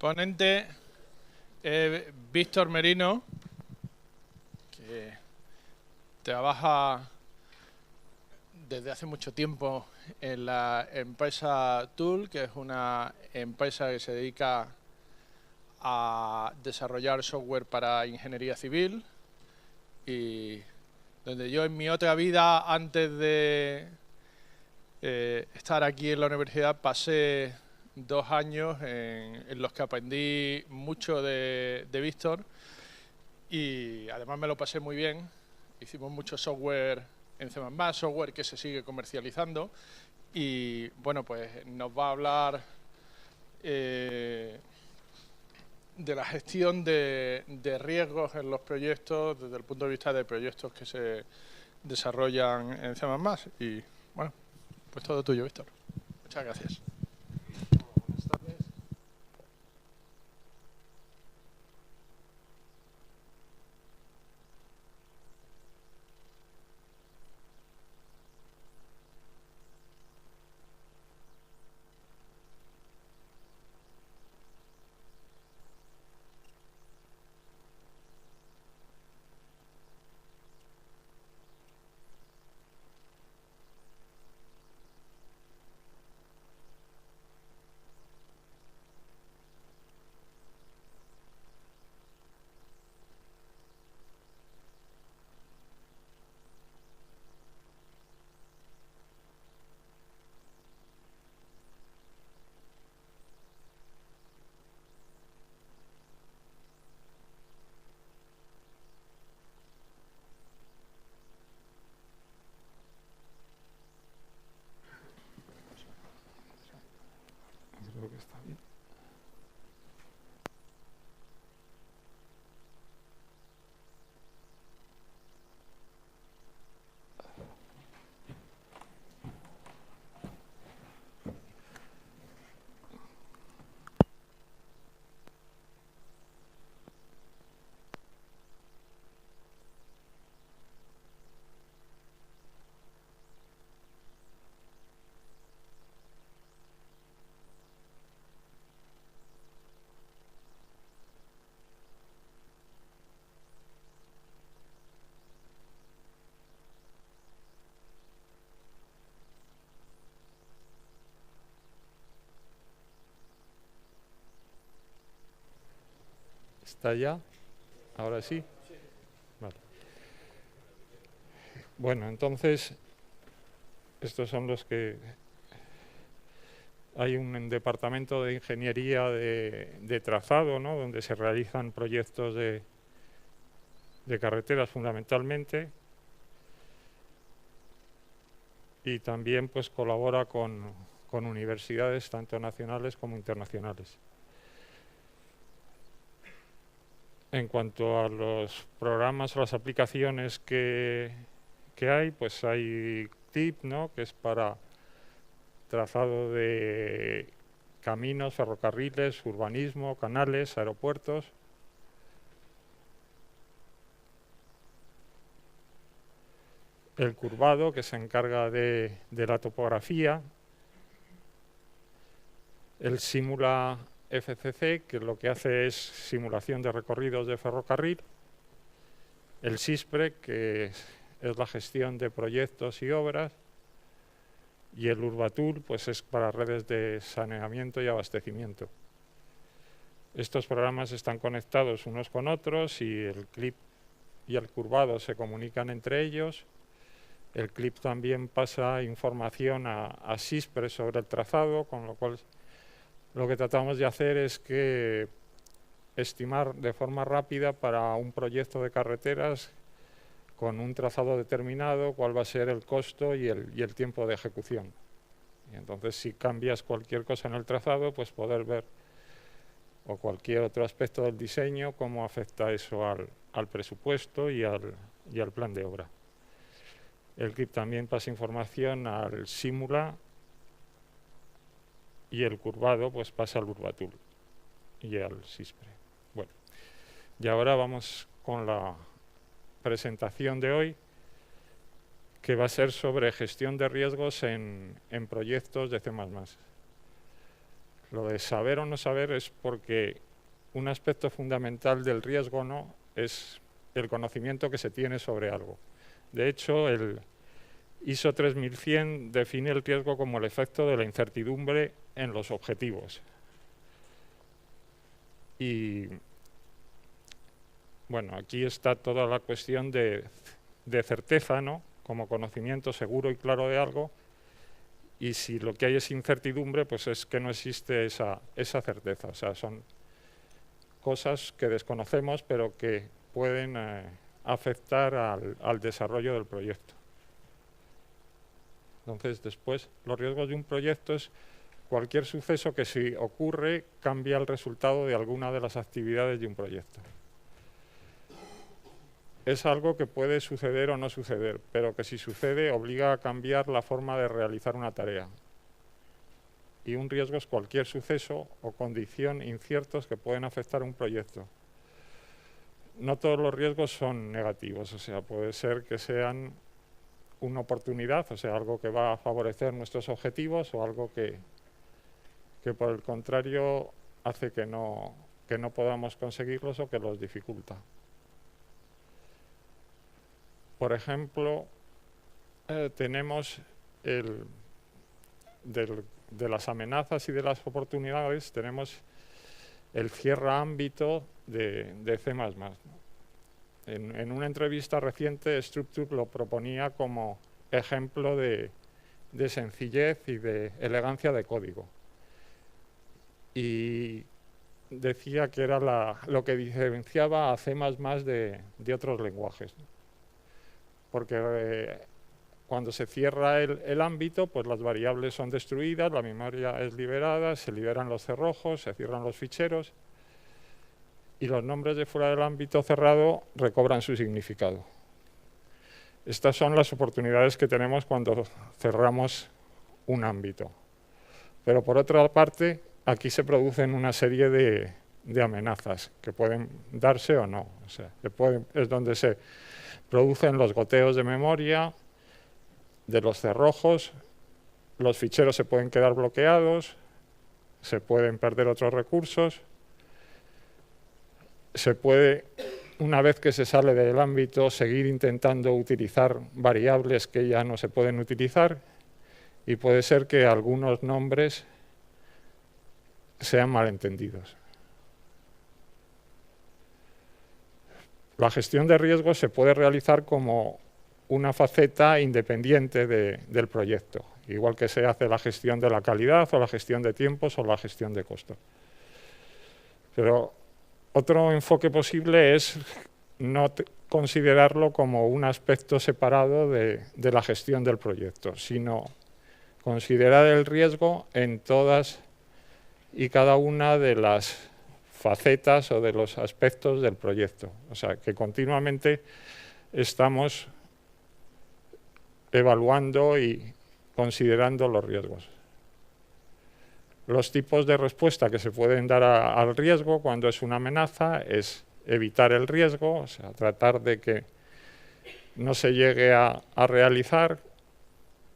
ponente es Víctor Merino, que trabaja desde hace mucho tiempo en la empresa Tool, que es una empresa que se dedica a desarrollar software para ingeniería civil, y donde yo en mi otra vida, antes de estar aquí en la universidad, pasé 2 años en los que aprendí mucho de Víctor, y además me lo pasé muy bien. Hicimos mucho software en C++, software que se sigue comercializando, y bueno, pues nos va a hablar de la gestión de riesgos en los proyectos desde el punto de vista de proyectos que se desarrollan en C++. Y bueno, pues todo tuyo, Víctor. Muchas gracias. Buenas tardes. Creo que está bien. ¿Está ya? ¿Ahora sí? Vale. Bueno, entonces, estos son los que... Hay un departamento de ingeniería de trazado, ¿no?, donde se realizan proyectos de carreteras fundamentalmente, y también pues colabora con universidades tanto nacionales como internacionales. En cuanto a los programas o las aplicaciones que hay, pues hay TIP, ¿no?, que es para trazado de caminos, ferrocarriles, urbanismo, canales, aeropuertos. El curvado, que se encarga de la topografía. El Simula FCC, que lo que hace es simulación de recorridos de ferrocarril. El SISPRE, que es la gestión de proyectos y obras. Y el Urbatul, pues es para redes de saneamiento y abastecimiento. Estos programas están conectados unos con otros, y el CLIP y el curvado se comunican entre ellos. El CLIP también pasa información a SISPRE sobre el trazado, con lo cual lo que tratamos de hacer es que estimar de forma rápida para un proyecto de carreteras con un trazado determinado cuál va a ser el costo y el tiempo de ejecución. Y entonces, si cambias cualquier cosa en el trazado, pues poder ver, o cualquier otro aspecto del diseño, cómo afecta eso al presupuesto y al plan de obra. El CLIP también pasa información al Simula, y el curvado pues pasa al Urbatul y al SISPRE. Bueno, y ahora vamos con la presentación de hoy, que va a ser sobre gestión de riesgos en proyectos de C++. Lo de saber o no saber es porque un aspecto fundamental del riesgo no es el conocimiento que se tiene sobre algo. De hecho, el ISO 3100 define el riesgo como el efecto de la incertidumbre en los objetivos. Y bueno, aquí está toda la cuestión de certeza, ¿no? Como conocimiento seguro y claro de algo. Y si lo que hay es incertidumbre, pues es que no existe esa certeza. O sea, son cosas que desconocemos, pero que pueden afectar al desarrollo del proyecto. Entonces, después, los riesgos de un proyecto es cualquier suceso que, si ocurre, cambia el resultado de alguna de las actividades de un proyecto. Es algo que puede suceder o no suceder, pero que si sucede obliga a cambiar la forma de realizar una tarea. Y un riesgo es cualquier suceso o condición inciertos que pueden afectar un proyecto. No todos los riesgos son negativos, o sea, puede ser que sean una oportunidad, o sea, algo que va a favorecer nuestros objetivos, o algo que por el contrario hace que no podamos conseguirlos o que los dificulta. Por ejemplo, tenemos de las amenazas y de las oportunidades, tenemos el cierre ámbito de C++. En una entrevista reciente, Structure lo proponía como ejemplo de sencillez y de elegancia de código. Y decía que era lo que diferenciaba a C++ de otros lenguajes. Porque cuando se cierra el ámbito, pues las variables son destruidas, la memoria es liberada, se liberan los cerrojos, se cierran los ficheros, y los nombres de fuera del ámbito cerrado recobran su significado. Estas son las oportunidades que tenemos cuando cerramos un ámbito. Pero por otra parte, aquí se producen una serie de amenazas que pueden darse o no. O sea, es donde se producen los goteos de memoria, de los cerrojos, los ficheros se pueden quedar bloqueados, se pueden perder otros recursos, se puede, una vez que se sale del ámbito, seguir intentando utilizar variables que ya no se pueden utilizar, y puede ser que algunos nombres sean malentendidos. La gestión de riesgos se puede realizar como una faceta independiente del proyecto, igual que se hace la gestión de la calidad o la gestión de tiempos o la gestión de costos. Pero otro enfoque posible es no considerarlo como un aspecto separado de la gestión del proyecto, sino considerar el riesgo en todas y cada una de las facetas o de los aspectos del proyecto. O sea, que continuamente estamos evaluando y considerando los riesgos. Los tipos de respuesta que se pueden dar al riesgo cuando es una amenaza es evitar el riesgo, o sea, tratar de que no se llegue a realizar,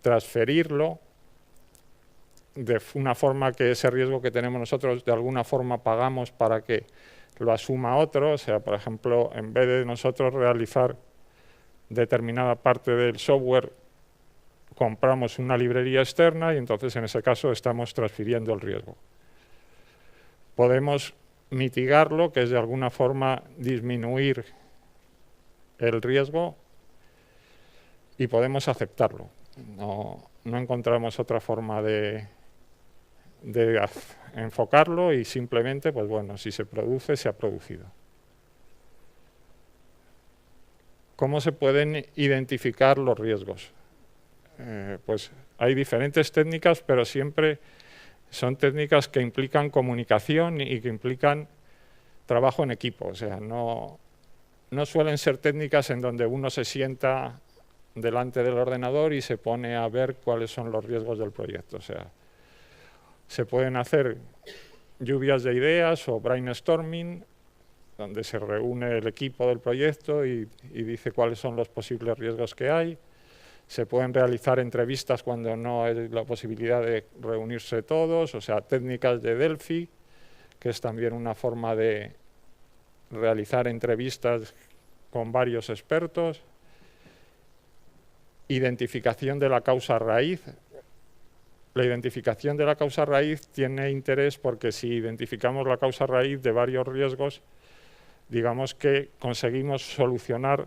transferirlo, de una forma que ese riesgo que tenemos nosotros de alguna forma pagamos para que lo asuma otro. O sea, por ejemplo, en vez de nosotros realizar determinada parte del software, compramos una librería externa y entonces en ese caso estamos transfiriendo el riesgo. Podemos mitigarlo, que es de alguna forma disminuir el riesgo, y podemos aceptarlo. No encontramos otra forma de enfocarlo, y simplemente, pues bueno, si se produce, se ha producido. ¿Cómo se pueden identificar los riesgos? Pues hay diferentes técnicas, pero siempre son técnicas que implican comunicación y que implican trabajo en equipo. O sea, no suelen ser técnicas en donde uno se sienta delante del ordenador y se pone a ver cuáles son los riesgos del proyecto. O sea, se pueden hacer lluvias de ideas o brainstorming, donde se reúne el equipo del proyecto y dice cuáles son los posibles riesgos que hay. Se pueden realizar entrevistas cuando no hay la posibilidad de reunirse todos, o sea, técnicas de Delphi, que es también una forma de realizar entrevistas con varios expertos. Identificación de la causa raíz. La identificación de la causa raíz tiene interés porque si identificamos la causa raíz de varios riesgos, digamos que conseguimos solucionar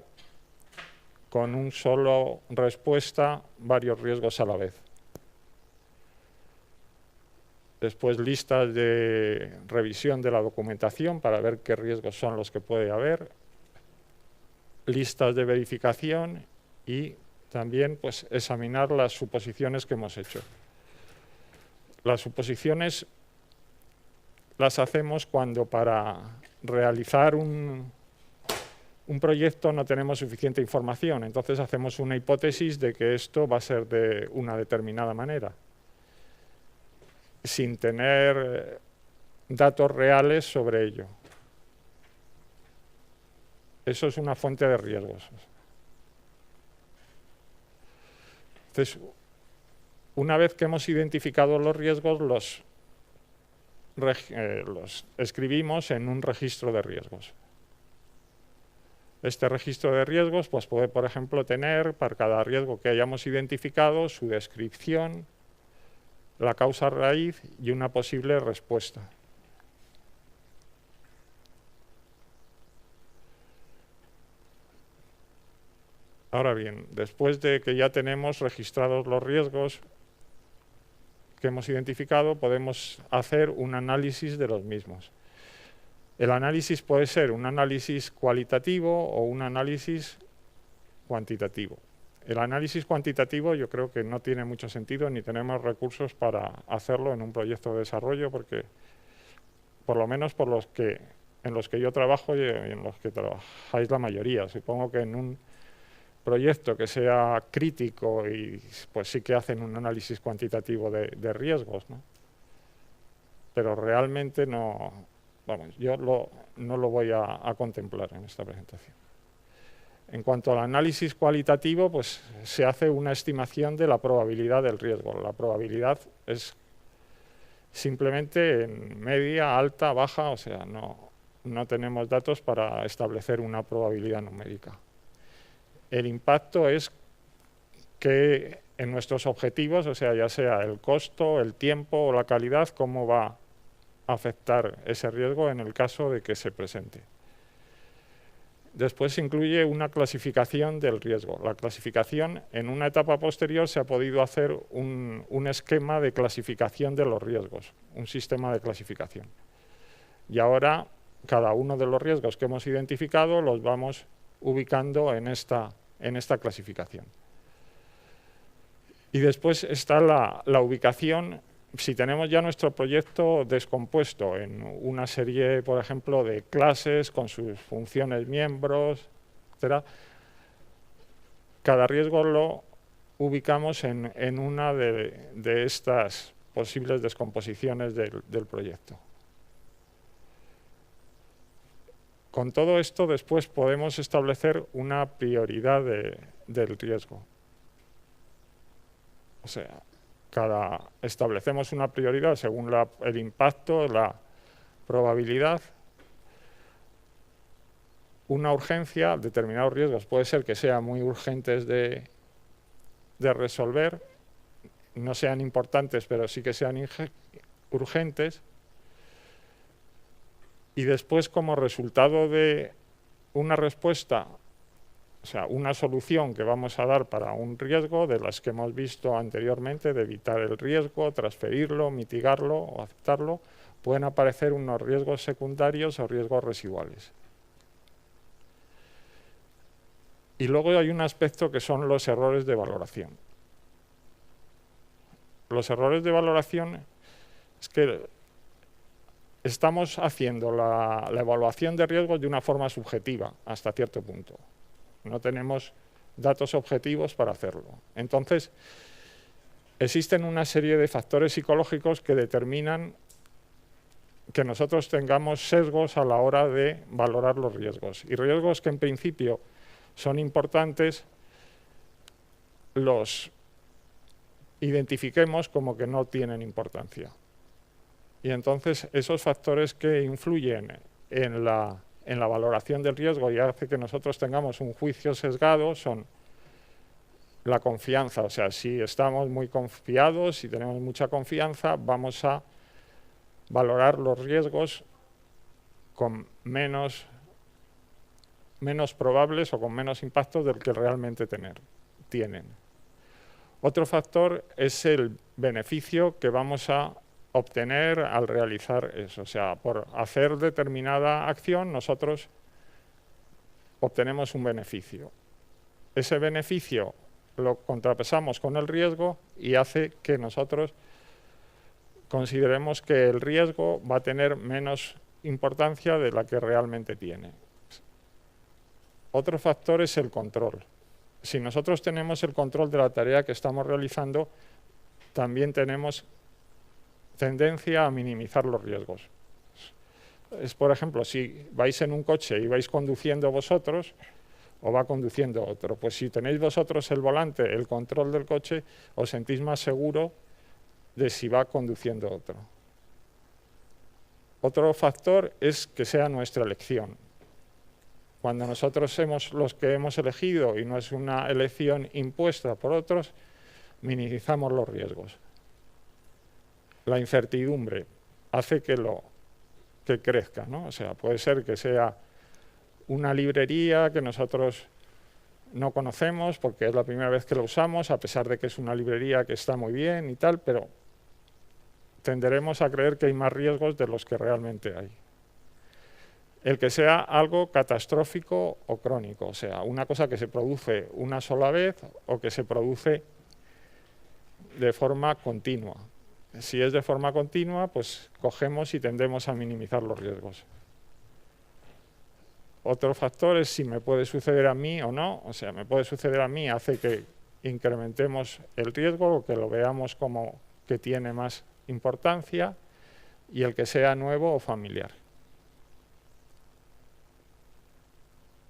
con un solo respuesta varios riesgos a la vez. Después listas de revisión de la documentación para ver qué riesgos son los que puede haber. Listas de verificación y también pues, examinar las suposiciones que hemos hecho. Las suposiciones las hacemos cuando para realizar un proyecto no tenemos suficiente información, entonces hacemos una hipótesis de que esto va a ser de una determinada manera, sin tener datos reales sobre ello. Eso es una fuente de riesgos. Entonces, una vez que hemos identificado los riesgos, los escribimos en un registro de riesgos. Este registro de riesgos pues, puede, por ejemplo, tener para cada riesgo que hayamos identificado su descripción, la causa raíz y una posible respuesta. Ahora bien, después de que ya tenemos registrados los riesgos que hemos identificado, podemos hacer un análisis de los mismos. El análisis puede ser un análisis cualitativo o un análisis cuantitativo. El análisis cuantitativo yo creo que no tiene mucho sentido ni tenemos recursos para hacerlo en un proyecto de desarrollo porque, por lo menos en los que yo trabajo y en los que trabajáis la mayoría, supongo que en un proyecto que sea crítico y pues sí que hacen un análisis cuantitativo de riesgos, ¿no? Pero realmente no, vamos, yo no lo voy a contemplar en esta presentación. En cuanto al análisis cualitativo, pues se hace una estimación de la probabilidad del riesgo. La probabilidad es simplemente en media, alta, baja, o sea, no tenemos datos para establecer una probabilidad numérica. El impacto es que en nuestros objetivos, o sea, ya sea el costo, el tiempo o la calidad, cómo va a afectar ese riesgo en el caso de que se presente. Después se incluye una clasificación del riesgo. La clasificación, en una etapa posterior, se ha podido hacer un esquema de clasificación de los riesgos, un sistema de clasificación. Y ahora, cada uno de los riesgos que hemos identificado los vamos ubicando en esta clasificación. Y después está la ubicación, si tenemos ya nuestro proyecto descompuesto en una serie, por ejemplo, de clases con sus funciones miembros, etc., cada riesgo lo ubicamos en una de estas posibles descomposiciones del proyecto. Con todo esto, después podemos establecer una prioridad del riesgo. O sea, establecemos una prioridad según el impacto, la probabilidad. Una urgencia, determinados riesgos puede ser que sean muy urgentes de resolver, no sean importantes, pero sí que sean urgentes. Y después, como resultado de una respuesta, o sea, una solución que vamos a dar para un riesgo, de las que hemos visto anteriormente, de evitar el riesgo, transferirlo, mitigarlo o aceptarlo, pueden aparecer unos riesgos secundarios o riesgos residuales. Y luego hay un aspecto que son los errores de valoración. Los errores de valoración es que estamos haciendo la evaluación de riesgos de una forma subjetiva, hasta cierto punto. No tenemos datos objetivos para hacerlo. Entonces, existen una serie de factores psicológicos que determinan que nosotros tengamos sesgos a la hora de valorar los riesgos. Y riesgos que en principio son importantes, los identifiquemos como que no tienen importancia. Y entonces esos factores que influyen en la valoración del riesgo y hace que nosotros tengamos un juicio sesgado son la confianza. O sea, si estamos muy confiados, si tenemos mucha confianza, vamos a valorar los riesgos con menos probables o con menos impacto del que realmente tienen. Otro factor es el beneficio que vamos a obtener al realizar eso. O sea, por hacer determinada acción nosotros obtenemos un beneficio. Ese beneficio lo contrapesamos con el riesgo y hace que nosotros consideremos que el riesgo va a tener menos importancia de la que realmente tiene. Otro factor es el control. Si nosotros tenemos el control de la tarea que estamos realizando, también tenemos tendencia a minimizar los riesgos. Es, por ejemplo, si vais en un coche y vais conduciendo vosotros, o va conduciendo otro, pues si tenéis vosotros el volante, el control del coche, os sentís más seguro de si va conduciendo otro. Otro factor es que sea nuestra elección. Cuando nosotros somos los que hemos elegido y no es una elección impuesta por otros, minimizamos los riesgos. La incertidumbre hace que crezca, ¿no? O sea, puede ser que sea una librería que nosotros no conocemos porque es la primera vez que lo usamos, a pesar de que es una librería que está muy bien y tal, pero tenderemos a creer que hay más riesgos de los que realmente hay. El que sea algo catastrófico o crónico, o sea, una cosa que se produce una sola vez o que se produce de forma continua. Si es de forma continua, pues cogemos y tendemos a minimizar los riesgos. Otro factor es si me puede suceder a mí o no, o sea, me puede suceder a mí, hace que incrementemos el riesgo o que lo veamos como que tiene más importancia, y el que sea nuevo o familiar.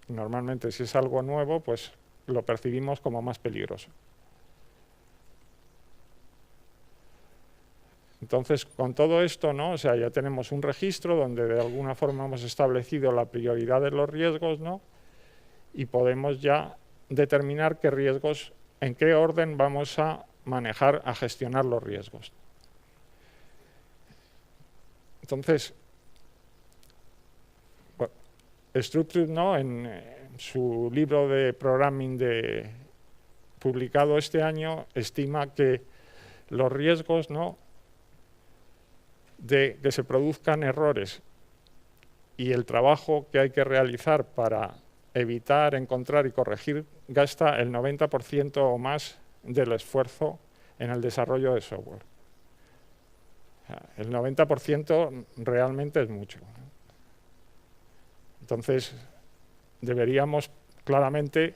Normalmente, si es algo nuevo, pues lo percibimos como más peligroso. Entonces, con todo esto, ¿no? O sea, ya tenemos un registro donde de alguna forma hemos establecido la prioridad de los riesgos, ¿no? Y podemos ya determinar qué riesgos, en qué orden vamos a manejar, a gestionar los riesgos. Entonces, bueno, Structure, ¿no? En su libro de programming publicado este año, estima que los riesgos, ¿no?, de que se produzcan errores y el trabajo que hay que realizar para evitar, encontrar y corregir gasta el 90% o más del esfuerzo en el desarrollo de software. El 90% realmente es mucho. Entonces, deberíamos claramente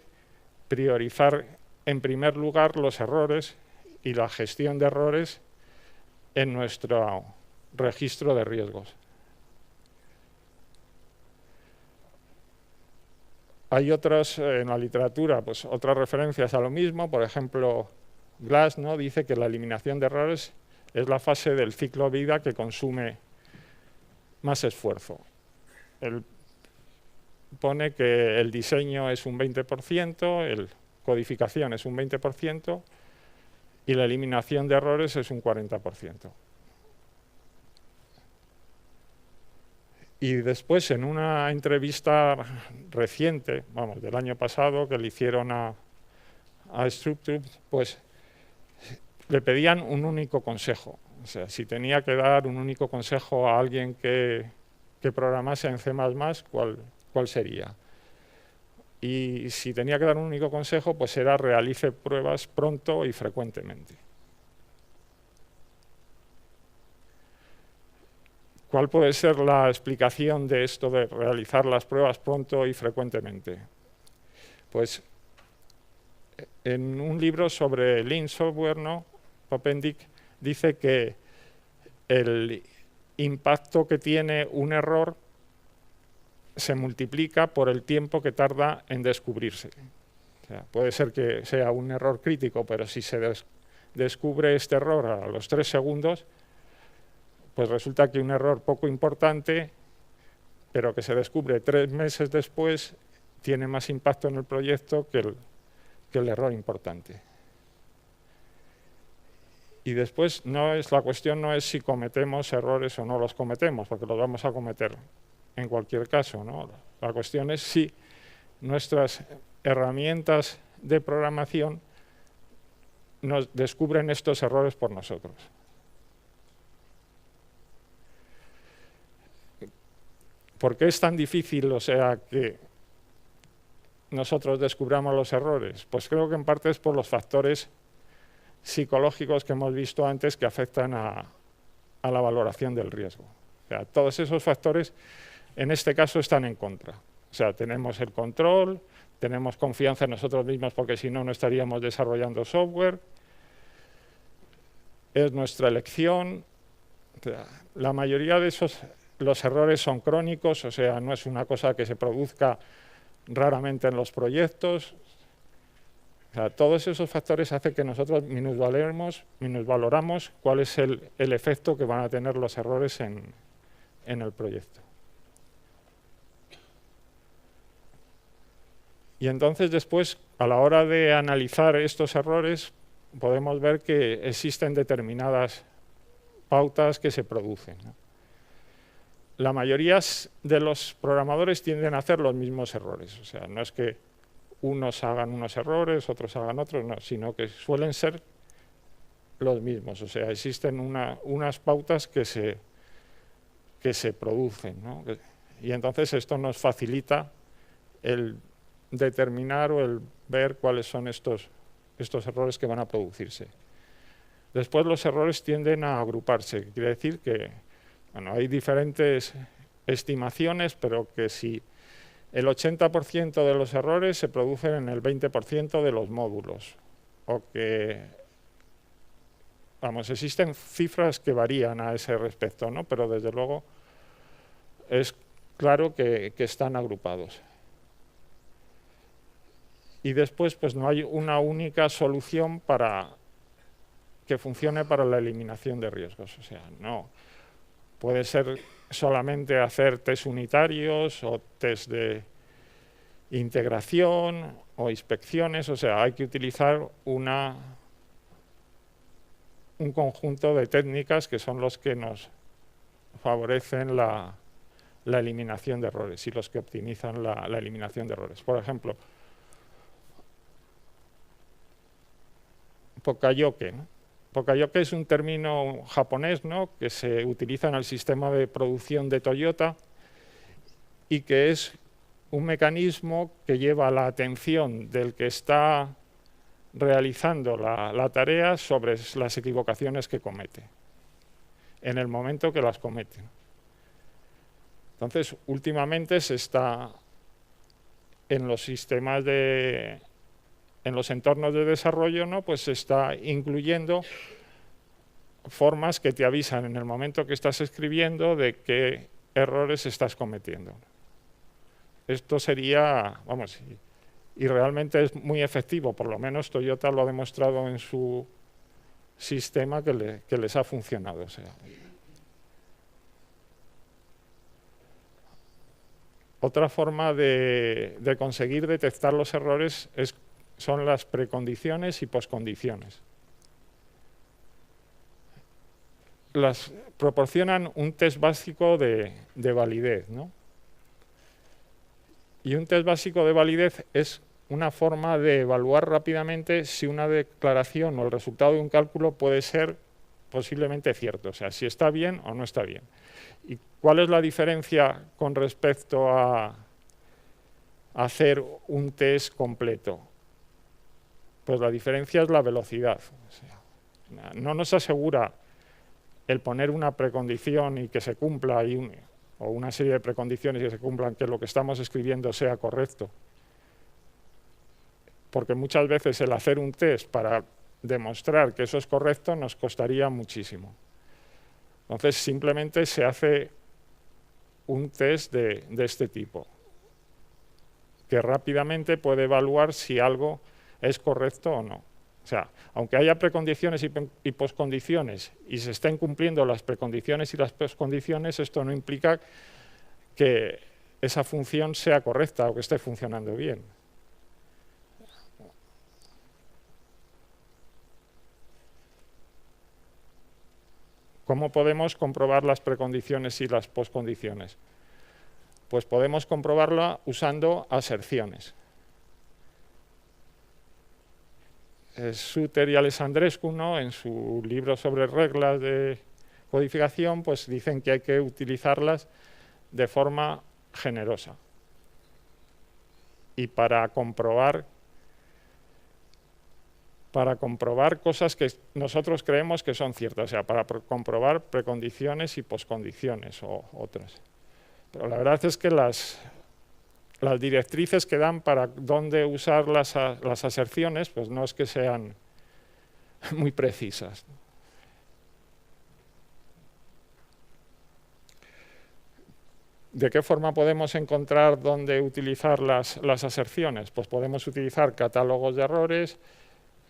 priorizar en primer lugar los errores y la gestión de errores en nuestro registro de riesgos. Hay otras en la literatura, pues otras referencias a lo mismo. Por ejemplo, Glass, ¿no?, dice que la eliminación de errores es la fase del ciclo vida que consume más esfuerzo. Él pone que el diseño es un 20%, la codificación es un 20% y la eliminación de errores es un 40%. Y después, en una entrevista reciente, vamos, del año pasado, que le hicieron a Structure, pues le pedían un único consejo. O sea, si tenía que dar un único consejo a alguien que programase en C++, ¿cuál sería? Y si tenía que dar un único consejo, pues era realice pruebas pronto y frecuentemente. ¿Cuál puede ser la explicación de esto de realizar las pruebas pronto y frecuentemente? Pues en un libro sobre Lean Software, ¿no?, Popendick dice que el impacto que tiene un error se multiplica por el tiempo que tarda en descubrirse. O sea, puede ser que sea un error crítico, pero si se descubre este error a los 3 segundos, pues resulta que un error poco importante, pero que se descubre 3 meses después, tiene más impacto en el proyecto que el error importante. Y después la cuestión no es si cometemos errores o no los cometemos, porque los vamos a cometer en cualquier caso, ¿no? La cuestión es si nuestras herramientas de programación nos descubren estos errores por nosotros. ¿Por qué es tan difícil, o sea, que nosotros descubramos los errores? Pues creo que en parte es por los factores psicológicos que hemos visto antes que afectan a la valoración del riesgo. O sea, todos esos factores en este caso están en contra. O sea, tenemos el control, tenemos confianza en nosotros mismos porque si no, no estaríamos desarrollando software, es nuestra elección. O sea, la mayoría de los errores son crónicos, o sea, no es una cosa que se produzca raramente en los proyectos. O sea, todos esos factores hacen que nosotros minusvaloramos cuál es el efecto que van a tener los errores en el proyecto. Y entonces después, a la hora de analizar estos errores, podemos ver que existen determinadas pautas que se producen, ¿no? La mayoría de los programadores tienden a hacer los mismos errores. O sea, no es que unos hagan unos errores, otros hagan otros, no, sino que suelen ser los mismos. O sea, existen unas pautas que se producen, ¿no? Y entonces esto nos facilita el determinar o el ver cuáles son estos errores que van a producirse. Después los errores tienden a agruparse. Quiere decir que bueno, hay diferentes estimaciones, pero que si el 80% de los errores se producen en el 20% de los módulos, o que, vamos, existen cifras que varían a ese respecto, ¿no? Pero desde luego es claro que están agrupados. Y después, pues no hay una única solución que funcione para la eliminación de riesgos. O sea, no puede ser solamente hacer test unitarios o test de integración o inspecciones. O sea, hay que utilizar un conjunto de técnicas que son los que nos favorecen la eliminación de errores y los que optimizan la eliminación de errores. Por ejemplo, Pokayoke, ¿no? Pokayoke es un término japonés, ¿no?, que se utiliza en el sistema de producción de Toyota y que es un mecanismo que lleva la atención del que está realizando la tarea sobre las equivocaciones que comete, en el momento que las comete. Entonces, últimamente se está en los sistemas en los entornos de desarrollo, ¿no?, pues se está incluyendo formas que te avisan en el momento que estás escribiendo de qué errores estás cometiendo. Esto sería, vamos, y realmente es muy efectivo, por lo menos Toyota lo ha demostrado en su sistema que les ha funcionado. O sea, otra forma de conseguir detectar los errores son las precondiciones y poscondiciones. Las proporcionan un test básico de validez, ¿no? Y un test básico de validez es una forma de evaluar rápidamente si una declaración o el resultado de un cálculo puede ser posiblemente cierto, o sea, si está bien o no está bien. ¿Y cuál es la diferencia con respecto a hacer un test completo? Pues la diferencia es la velocidad. O sea, no nos asegura el poner una precondición y que se cumpla, o una serie de precondiciones que se cumplan, que lo que estamos escribiendo sea correcto. Porque muchas veces el hacer un test para demostrar que eso es correcto nos costaría muchísimo. Entonces simplemente se hace un test de este tipo. que rápidamente puede evaluar si algo es correcto o no. O sea, aunque haya precondiciones y poscondiciones y se estén cumpliendo las precondiciones y las poscondiciones, esto no implica que esa función sea correcta o que esté funcionando bien. ¿Cómo podemos comprobar las precondiciones y las poscondiciones? Pues podemos comprobarla usando aserciones. Suter y Alessandrescu, ¿no?, en su libro sobre reglas de codificación, pues dicen que hay que utilizarlas de forma generosa. Y para comprobar cosas que nosotros creemos que son ciertas, o sea, para comprobar precondiciones y poscondiciones o otras. Pero la verdad es que las directrices que dan para dónde usar las aserciones, pues no es que sean muy precisas. ¿De qué forma podemos encontrar dónde utilizar las aserciones? Pues podemos utilizar catálogos de errores,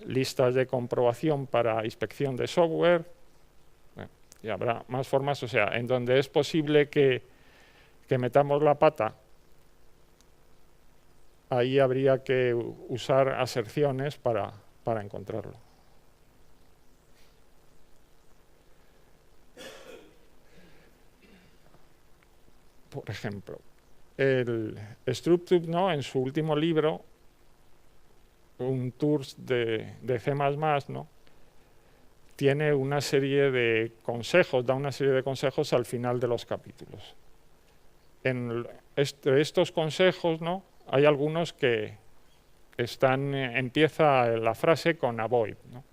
listas de comprobación para inspección de software, bueno, y habrá más formas, o sea, en donde es posible que metamos la pata, ahí habría que usar aserciones para encontrarlo. Por ejemplo, el Structube, ¿no?, en su último libro, un tours de C++, ¿no?, tiene una serie de consejos, da una serie de consejos al final de los capítulos. Entre estos consejos, ¿no?, hay algunos que empieza la frase con avoid, ¿no?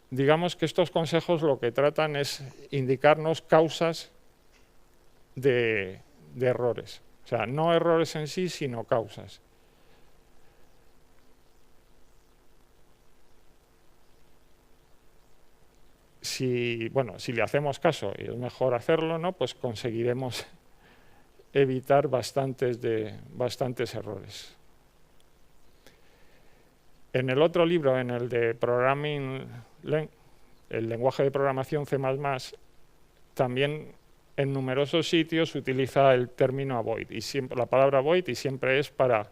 Digamos que estos consejos lo que tratan es indicarnos causas de errores. O sea, no errores en sí, sino causas. Si le hacemos caso, y es mejor hacerlo, ¿no?, pues conseguiremos evitar bastantes errores. En el otro libro, en el de Programming, el lenguaje de programación C++, también en numerosos sitios utiliza el término avoid, y siempre, la palabra avoid, y siempre es para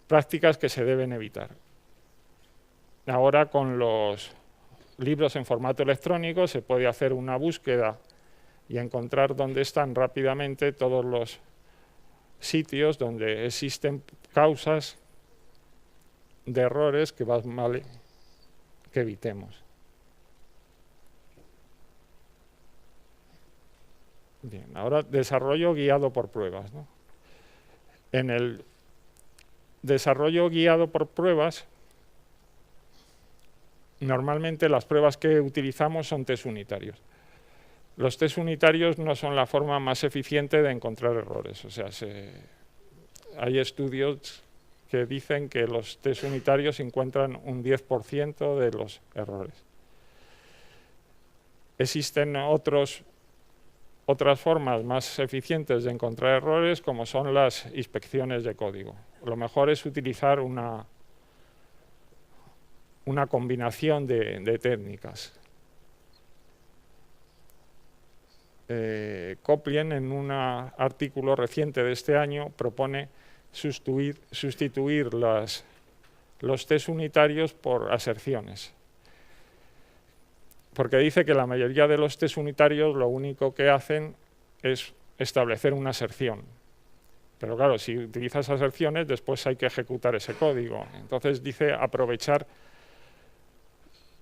prácticas que se deben evitar. Ahora con los libros en formato electrónico se puede hacer una búsqueda y encontrar dónde están rápidamente todos los sitios donde existen causas de errores que más vale que evitemos. Bien, ahora desarrollo guiado por pruebas, ¿no? En el desarrollo guiado por pruebas, normalmente las pruebas que utilizamos son test unitarios. Los test unitarios no son la forma más eficiente de encontrar errores. O sea, hay estudios que dicen que los test unitarios encuentran un 10% de los errores. Existen otras formas más eficientes de encontrar errores, como son las inspecciones de código. Lo mejor es utilizar una combinación de técnicas. Koplien, en un artículo reciente de este año, propone sustituir los test unitarios por aserciones. Porque dice que la mayoría de los test unitarios lo único que hacen es establecer una aserción. Pero claro, si utilizas aserciones, después hay que ejecutar ese código. Entonces dice aprovechar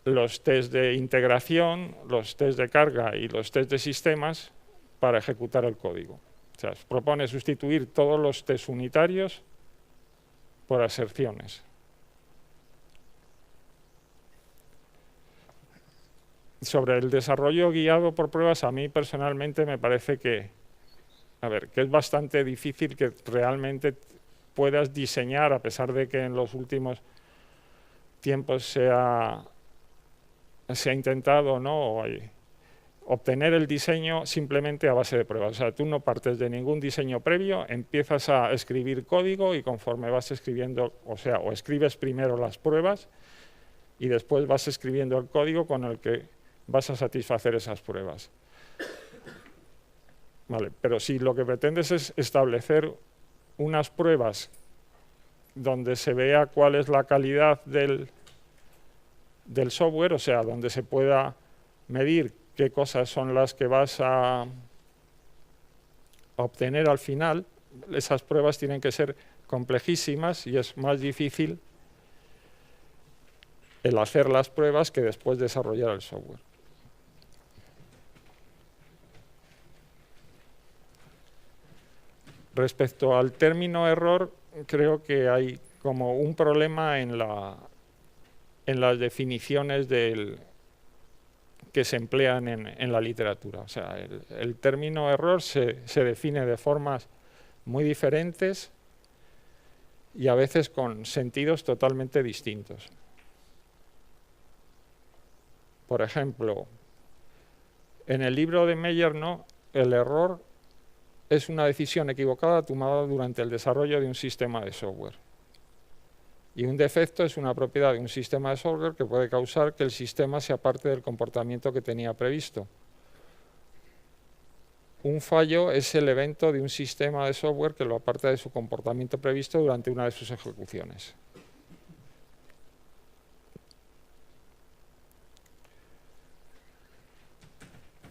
los test de integración, los test de carga y los test de sistemas para ejecutar el código. O sea, propone sustituir todos los test unitarios por aserciones. Sobre el desarrollo guiado por pruebas, a mí personalmente me parece que es bastante difícil que realmente puedas diseñar, a pesar de que en los últimos tiempos se ha intentado, ¿no?, obtener el diseño simplemente a base de pruebas. O sea, tú no partes de ningún diseño previo, empiezas a escribir código y conforme vas escribiendo, o sea, o escribes primero las pruebas y después vas escribiendo el código con el que vas a satisfacer esas pruebas. Vale, pero si lo que pretendes es establecer unas pruebas donde se vea cuál es la calidad del software, o sea, donde se pueda medir qué cosas son las que vas a obtener al final, esas pruebas tienen que ser complejísimas y es más difícil el hacer las pruebas que después desarrollar el software. Respecto al término error, creo que hay como un problema en las definiciones que se emplean en la literatura. O sea, el término error se define de formas muy diferentes y a veces con sentidos totalmente distintos. Por ejemplo, en el libro de Meyer, ¿no?, el error es una decisión equivocada tomada durante el desarrollo de un sistema de software. Y un defecto es una propiedad de un sistema de software que puede causar que el sistema se aparte del comportamiento que tenía previsto. Un fallo es el evento de un sistema de software que lo aparta de su comportamiento previsto durante una de sus ejecuciones.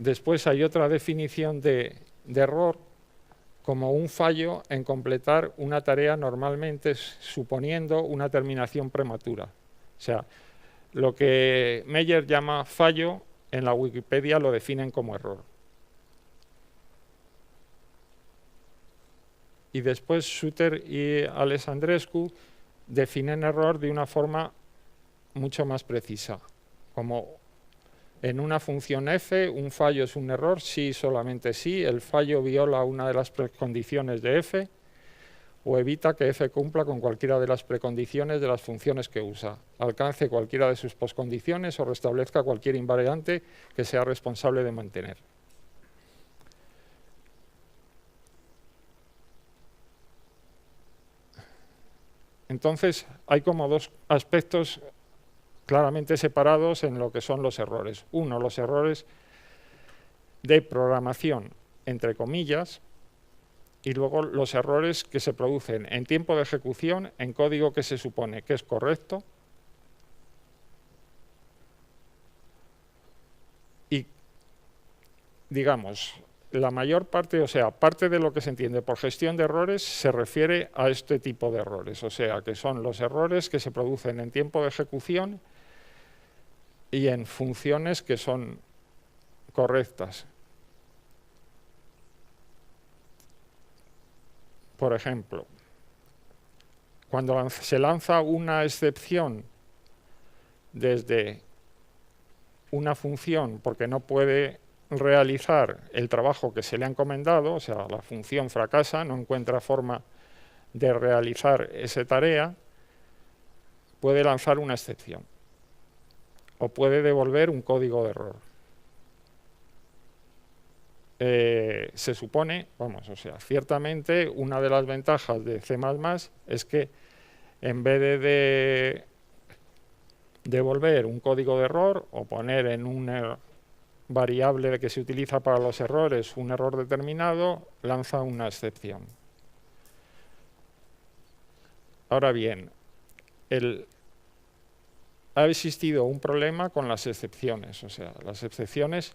Después hay otra definición de error como un fallo en completar una tarea normalmente suponiendo una terminación prematura. O sea, lo que Meyer llama fallo, en la Wikipedia lo definen como error. Y después Suter y Alexandrescu definen error de una forma mucho más precisa, como en una función f, un fallo es un error, sí, solamente sí, el fallo viola una de las precondiciones de f o evita que f cumpla con cualquiera de las precondiciones de las funciones que usa, alcance cualquiera de sus poscondiciones o restablezca cualquier invariante que sea responsable de mantener. Entonces, hay como dos aspectos claramente separados en lo que son los errores. Uno, los errores de programación, entre comillas, y luego los errores que se producen en tiempo de ejecución en código que se supone que es correcto y, digamos, la mayor parte, o sea, parte de lo que se entiende por gestión de errores se refiere a este tipo de errores, o sea, que son los errores que se producen en tiempo de ejecución y en funciones que son correctas. Por ejemplo, cuando se lanza una excepción desde una función porque no puede realizar el trabajo que se le ha encomendado, o sea, la función fracasa, no encuentra forma de realizar esa tarea, puede lanzar una excepción o puede devolver un código de error. Se supone, vamos, o sea, ciertamente una de las ventajas de C++ es que en vez de devolver un código de error o poner en una variable que se utiliza para los errores un error determinado, lanza una excepción. Ahora bien, ha existido un problema con las excepciones, o sea, las excepciones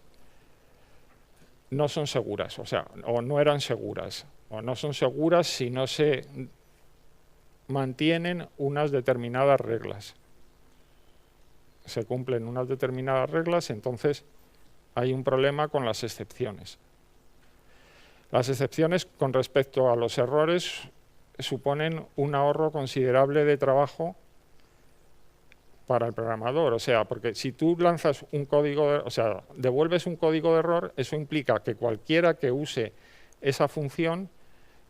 no son seguras, o sea, o no eran seguras, o no son seguras si no se mantienen unas determinadas reglas. Se cumplen unas determinadas reglas, entonces hay un problema con las excepciones. Las excepciones con respecto a los errores suponen un ahorro considerable de trabajo para el programador, o sea, porque si tú lanzas un código, o sea, devuelves un código de error, eso implica que cualquiera que use esa función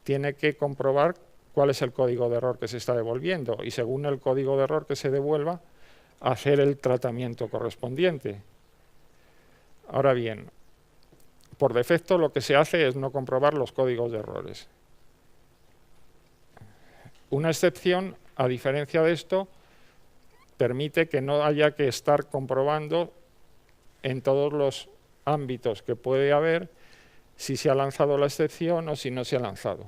tiene que comprobar cuál es el código de error que se está devolviendo y según el código de error que se devuelva, hacer el tratamiento correspondiente. Ahora bien, por defecto lo que se hace es no comprobar los códigos de errores. Una excepción, a diferencia de esto, permite que no haya que estar comprobando en todos los ámbitos que puede haber si se ha lanzado la excepción o si no se ha lanzado.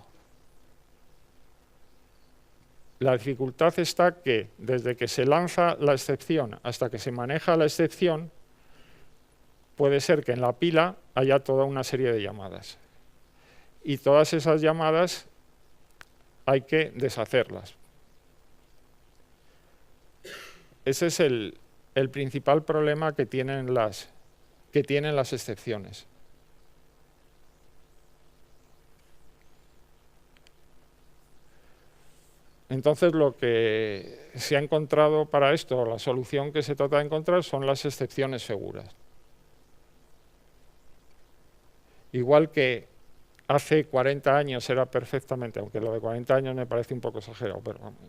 La dificultad está que desde que se lanza la excepción hasta que se maneja la excepción, puede ser que en la pila haya toda una serie de llamadas. Y todas esas llamadas hay que deshacerlas. Ese es el principal problema que tienen las excepciones. Entonces, lo que se ha encontrado para esto, la solución que se trata de encontrar, son las excepciones seguras. Igual que hace 40 años era perfectamente, aunque lo de 40 años me parece un poco exagerado, pero vamos,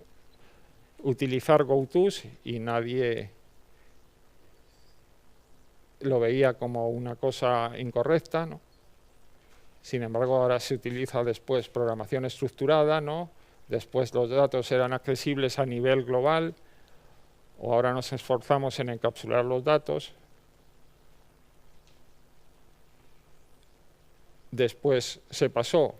utilizar GoToSs y nadie lo veía como una cosa incorrecta, ¿no? Sin embargo, ahora se utiliza después programación estructurada, ¿no? Después los datos eran accesibles a nivel global, o ahora nos esforzamos en encapsular los datos. Después se pasó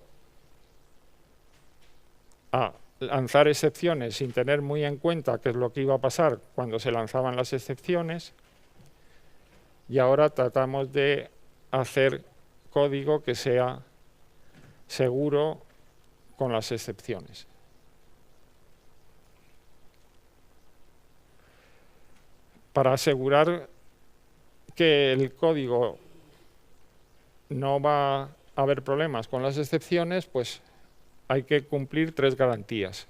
a lanzar excepciones sin tener muy en cuenta qué es lo que iba a pasar cuando se lanzaban las excepciones. Y ahora tratamos de hacer código que sea seguro con las excepciones. Para asegurar que el código no va a haber problemas con las excepciones, pues hay que cumplir 3 garantías.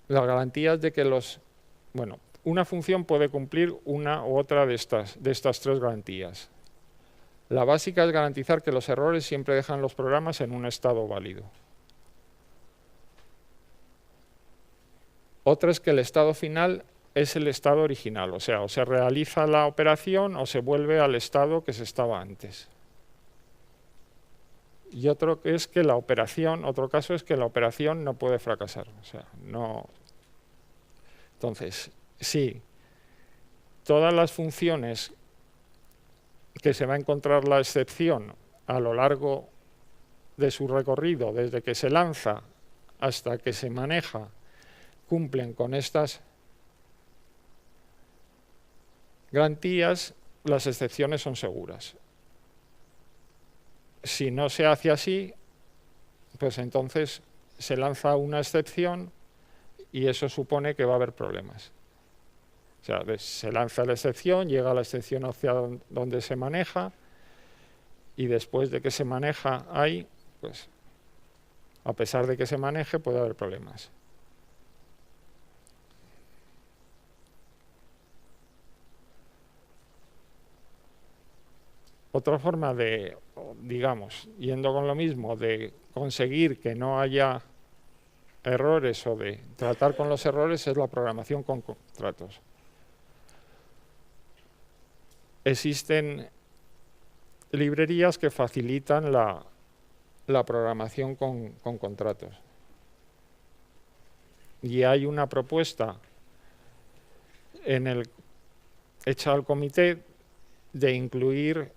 Las garantías de que una función puede cumplir una u otra de estas 3 garantías. La básica es garantizar que los errores siempre dejan los programas en un estado válido. Otra es que el estado final es el estado original, o sea, o se realiza la operación o se vuelve al estado que se estaba antes. Y otro caso es que la operación no puede fracasar. O sea, no. Entonces, si todas las funciones que se va a encontrar la excepción a lo largo de su recorrido, desde que se lanza hasta que se maneja, cumplen con estas garantías, las excepciones son seguras. Si no se hace así, pues entonces se lanza una excepción y eso supone que va a haber problemas. O sea, se lanza la excepción, llega la excepción hacia donde se maneja y después de que se maneja ahí, pues a pesar de que se maneje puede haber problemas. Otra forma de, digamos, yendo con lo mismo, de conseguir que no haya errores o de tratar con los errores es la programación con contratos. Existen librerías que facilitan la programación con contratos. Y hay una propuesta hecha al comité de incluir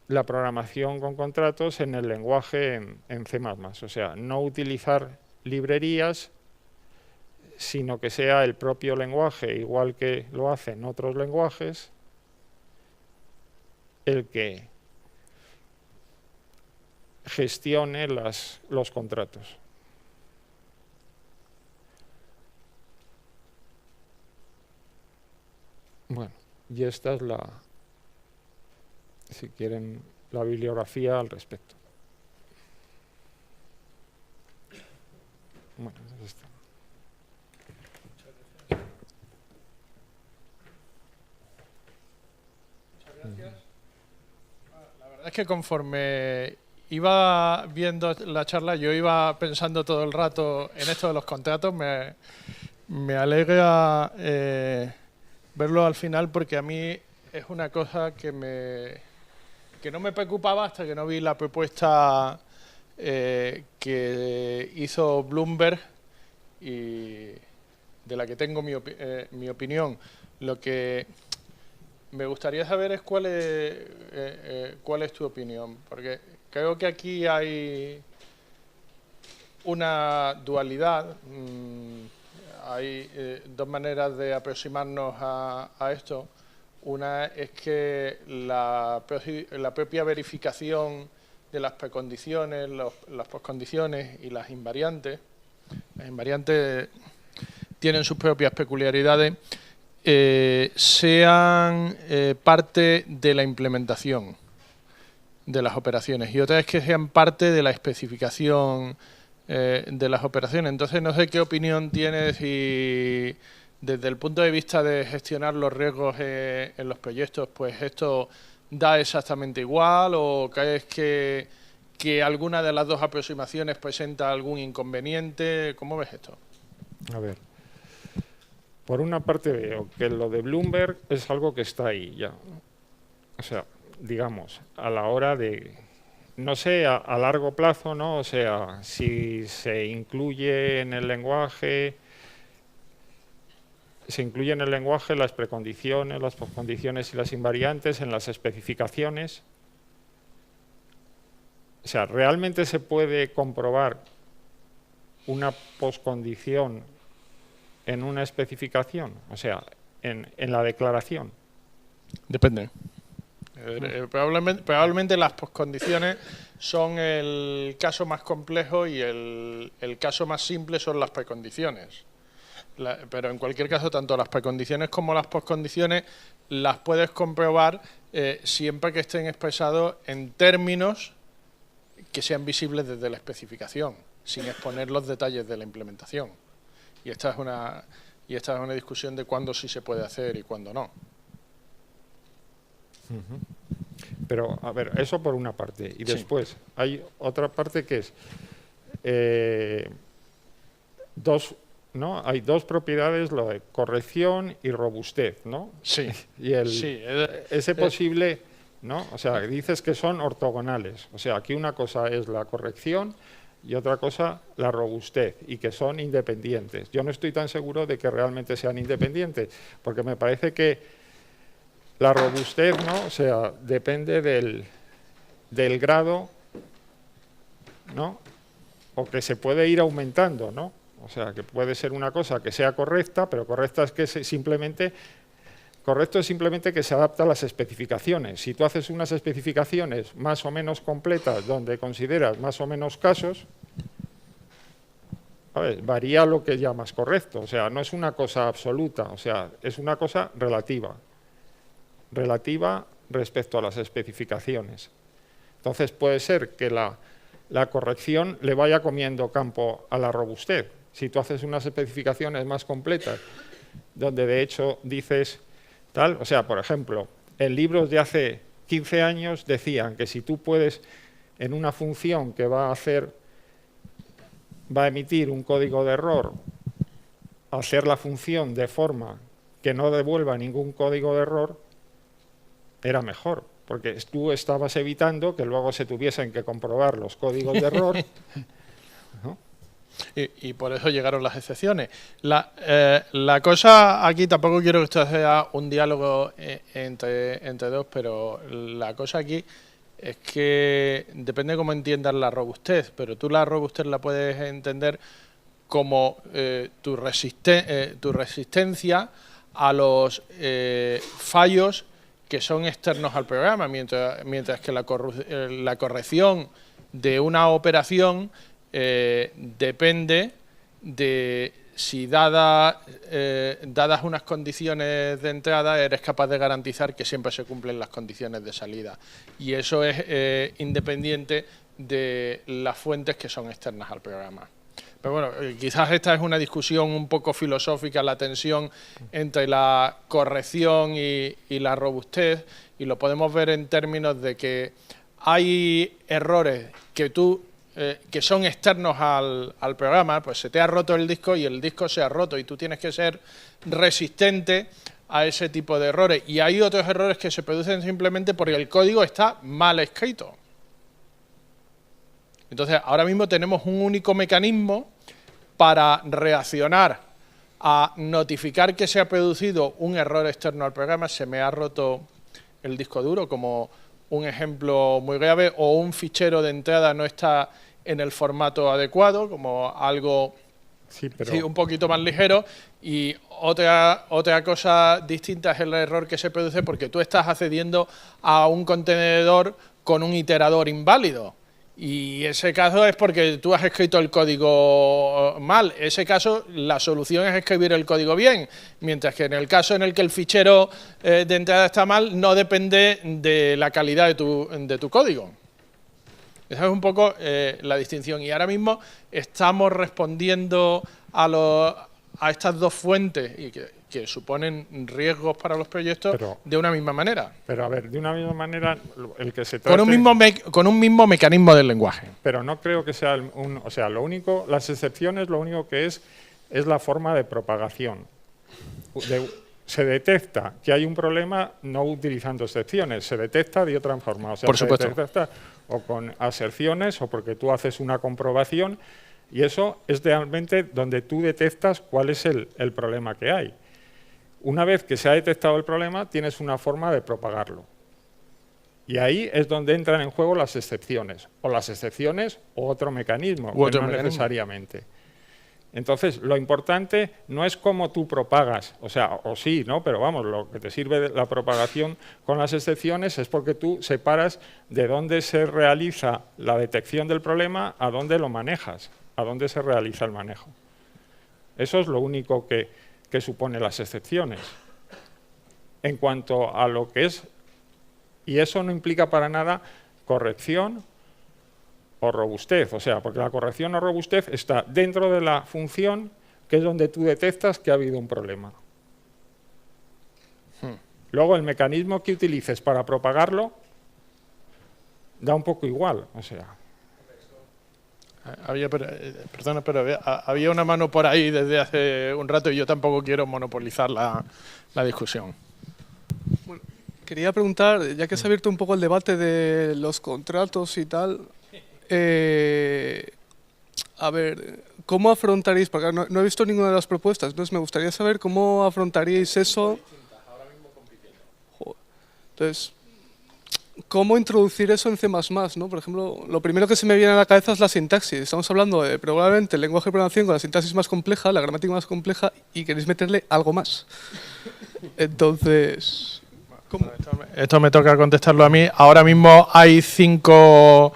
la programación con contratos en el lenguaje en C++. O sea, no utilizar librerías, sino que sea el propio lenguaje, igual que lo hacen otros lenguajes, el que gestione los contratos. Bueno, y esta es si quieren, la bibliografía al respecto. Bueno, pues está. Muchas gracias. La verdad es que conforme iba viendo la charla, yo iba pensando todo el rato en esto de los contratos. Me alegra verlo al final porque a mí es una cosa que no me preocupaba hasta que no vi la propuesta que hizo Bloomberg y de la que tengo mi opinión. Lo que me gustaría saber es cuál es tu opinión, porque creo que aquí hay una dualidad. Hay dos maneras de aproximarnos a esto. Una es que la propia verificación de las precondiciones, las poscondiciones y las invariantes tienen sus propias peculiaridades, sean parte de la implementación de las operaciones, y otra es que sean parte de la especificación de las operaciones. Entonces, no sé qué opinión tienes y desde el punto de vista de gestionar los riesgos en los proyectos, pues esto da exactamente igual, o crees que alguna de las dos aproximaciones presenta algún inconveniente. ¿Cómo ves esto? A ver, por una parte veo que lo de Bloomberg es algo que está ahí ya. O sea, digamos, a la hora de, no sé, a largo plazo, ¿no? O sea, si se incluye en el lenguaje, las precondiciones, las poscondiciones y las invariantes en las especificaciones. O sea, ¿realmente se puede comprobar una poscondición en una especificación? O sea, en la declaración. Depende. Probablemente las poscondiciones son el caso más complejo y el caso más simple son las precondiciones. Pero en cualquier caso, tanto las precondiciones como las poscondiciones las puedes comprobar siempre que estén expresados en términos que sean visibles desde la especificación, sin exponer los detalles de la implementación. Y esta es una discusión de cuándo sí se puede hacer y cuándo no. Pero, a ver, eso por una parte. Y después hay otra parte que es hay dos propiedades, lo de corrección y robustez, ¿no? Sí. Y ese posible, ¿no? O sea, dices que son ortogonales. O sea, aquí una cosa es la corrección y otra cosa la robustez, y que son independientes. Yo no estoy tan seguro de que realmente sean independientes, porque me parece que la robustez, ¿no? O sea, depende del grado, ¿no? O que se puede ir aumentando, ¿no? O sea, que puede ser una cosa que sea correcta, pero correcto es simplemente que se adapta a las especificaciones. Si tú haces unas especificaciones más o menos completas, donde consideras más o menos casos, a ver, varía lo que llamas correcto. O sea, no es una cosa absoluta, o sea, es una cosa relativa respecto a las especificaciones. Entonces puede ser que la corrección le vaya comiendo campo a la robustez. Si tú haces unas especificaciones más completas, donde de hecho dices tal, o sea, por ejemplo, en libros de hace 15 años decían que si tú puedes, en una función que va a emitir un código de error, hacer la función de forma que no devuelva ningún código de error, era mejor, porque tú estabas evitando que luego se tuviesen que comprobar los códigos de error, ¿no? Y por eso llegaron las excepciones. La cosa aquí, tampoco quiero que esto sea un diálogo entre dos, pero la cosa aquí es que depende cómo entiendas la robustez, pero tú la robustez la puedes entender como tu resistencia a los fallos que son externos al programa, mientras que la corrección de una operación depende de si dadas unas condiciones de entrada eres capaz de garantizar que siempre se cumplen las condiciones de salida. Y eso es independiente de las fuentes que son externas al programa. Pero bueno, quizás esta es una discusión un poco filosófica, la tensión entre la corrección y la robustez, y lo podemos ver en términos de que hay errores que son externos al programa. Pues se te ha roto el disco y el disco se ha roto y tú tienes que ser resistente a ese tipo de errores. Y hay otros errores que se producen simplemente porque el código está mal escrito. Entonces, ahora mismo tenemos un único mecanismo para reaccionar a notificar que se ha producido un error externo al programa. Se me ha roto el disco duro, como un ejemplo muy grave, o un fichero de entrada no está en el formato adecuado, como algo Sí, pero... sí, un poquito más ligero. Y otra cosa distinta es el error que se produce porque tú estás accediendo a un contenedor con un iterador inválido. Y ese caso es porque tú has escrito el código mal. En ese caso, la solución es escribir el código bien. Mientras que en el caso en el que el fichero de entrada está mal, no depende de la calidad de tu código. Esa es un poco la distinción. Y ahora mismo estamos respondiendo a estas dos fuentes y que suponen riesgos para los proyectos de una misma manera. Pero a ver, de una misma manera, el que se trate... Con un mismo mecanismo del lenguaje. Pero no creo que sea o sea, las excepciones lo único que es la forma de propagación. Se detecta que hay un problema no utilizando excepciones, se detecta de otra forma. O sea, por supuesto. Se detecta o con aserciones o porque tú haces una comprobación y eso es realmente donde tú detectas cuál es el problema que hay. Una vez que se ha detectado el problema, tienes una forma de propagarlo. Y ahí es donde entran en juego las excepciones. O las excepciones o otro mecanismo, no necesariamente. Entonces, lo importante no es cómo tú propagas, o sea, o sí, ¿no? Pero vamos, lo que te sirve de la propagación con las excepciones es porque tú separas de dónde se realiza la detección del problema a dónde lo manejas, a dónde se realiza el manejo. Eso es lo único que supone las excepciones. En cuanto a lo que es, y eso no implica para nada corrección o robustez, o sea, porque la corrección o robustez está dentro de la función que es donde tú detectas que ha habido un problema. Luego el mecanismo que utilices para propagarlo da un poco igual, o sea. Perdona, pero había una mano por ahí desde hace un rato y yo tampoco quiero monopolizar la discusión. Bueno, quería preguntar, ya que se ha abierto un poco el debate de los contratos y tal, a ver, ¿cómo afrontaréis? Porque no he visto ninguna de las propuestas, entonces me gustaría saber cómo afrontaríais eso. Entonces, ¿cómo introducir eso en C++, ¿no? Por ejemplo, lo primero que se me viene a la cabeza es la sintaxis. Estamos hablando de probablemente el lenguaje de programación con la sintaxis más compleja, la gramática más compleja, y queréis meterle algo más. Entonces, ¿cómo? Esto me toca contestarlo a mí. Ahora mismo hay 5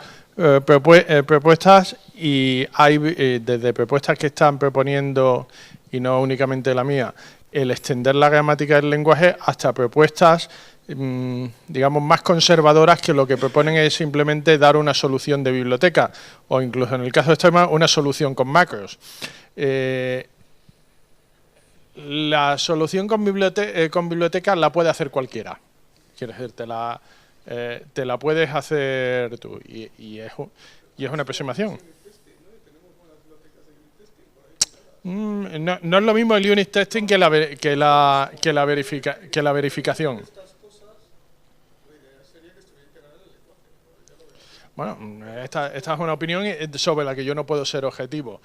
propuestas y hay desde propuestas que están proponiendo, y no únicamente la mía, el extender la gramática del lenguaje hasta propuestas digamos, más conservadoras que lo que proponen es simplemente dar una solución de biblioteca o incluso en el caso de este tema una solución con macros. La solución con biblioteca la puede hacer cualquiera. Quiero decir, te la puedes hacer tú y es una aproximación. No es lo mismo el unit testing que la verificación. Bueno, esta es una opinión sobre la que yo no puedo ser objetivo.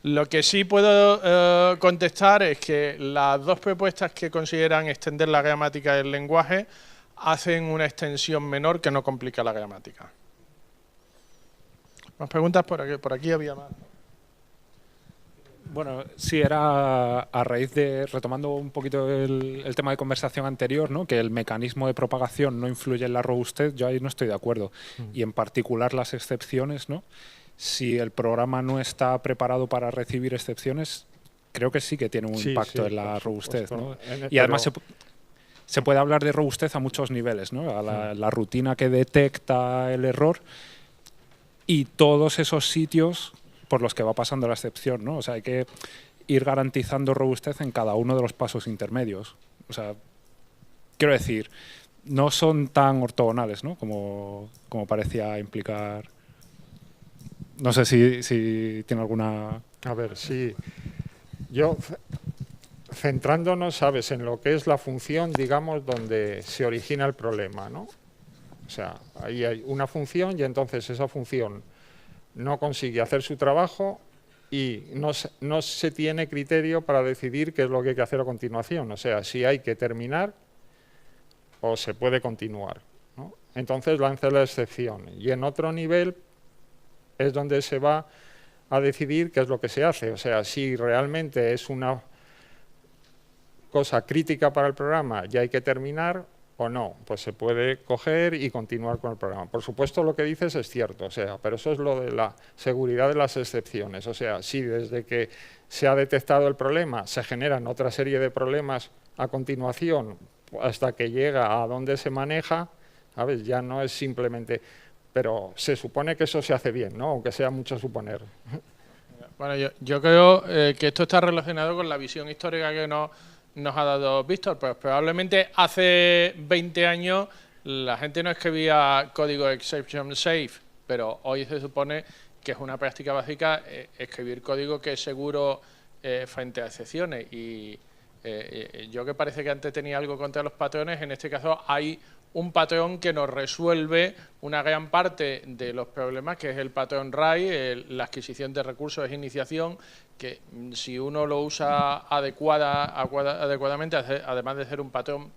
Lo que sí puedo contestar es que las dos propuestas que consideran extender la gramática del lenguaje hacen una extensión menor que no complica la gramática. ¿Más preguntas? Por aquí había más. Bueno, sí, era a raíz de, retomando un poquito el tema de conversación anterior, ¿no? Que el mecanismo de propagación no influye en la robustez, yo ahí no estoy de acuerdo. Y en particular las excepciones, ¿no? Si el programa no está preparado para recibir excepciones, creo que sí que tiene un impacto en la robustez, ¿no? Y además se puede hablar de robustez a muchos niveles, ¿no? A la rutina que detecta el error y todos esos sitios por los que va pasando la excepción, ¿no? O sea, hay que ir garantizando robustez en cada uno de los pasos intermedios. O sea, quiero decir, no son tan ortogonales, ¿no? Como parecía implicar. No sé si tiene alguna... A ver, sí. centrándonos, ¿sabes?, en lo que es la función, digamos, donde se origina el problema, ¿no? O sea, ahí hay una función y entonces esa función no consigue hacer su trabajo y no se tiene criterio para decidir qué es lo que hay que hacer a continuación. O sea, si hay que terminar o se puede continuar, ¿no? Entonces lanza la excepción. Y en otro nivel es donde se va a decidir qué es lo que se hace. O sea, si realmente es una cosa crítica para el programa y hay que terminar o no, pues se puede coger y continuar con el programa. Por supuesto, lo que dices es cierto, o sea, pero eso es lo de la seguridad de las excepciones. O sea, si desde que se ha detectado el problema se generan otra serie de problemas a continuación hasta que llega a donde se maneja, ¿sabes? Ya no es simplemente... Pero se supone que eso se hace bien, ¿no? Aunque sea mucho suponer. Bueno, yo creo que esto está relacionado con la visión histórica que nos ha dado Víctor. Pues probablemente hace 20 años la gente no escribía código exception safe, pero hoy se supone que es una práctica básica escribir código que es seguro frente a excepciones. Y yo, que parece que antes tenía algo contra los patrones, en este caso hay un patrón que nos resuelve una gran parte de los problemas, que es el patrón RAI, la adquisición de recursos de iniciación, que si uno lo usa adecuadamente, además de ser un patrón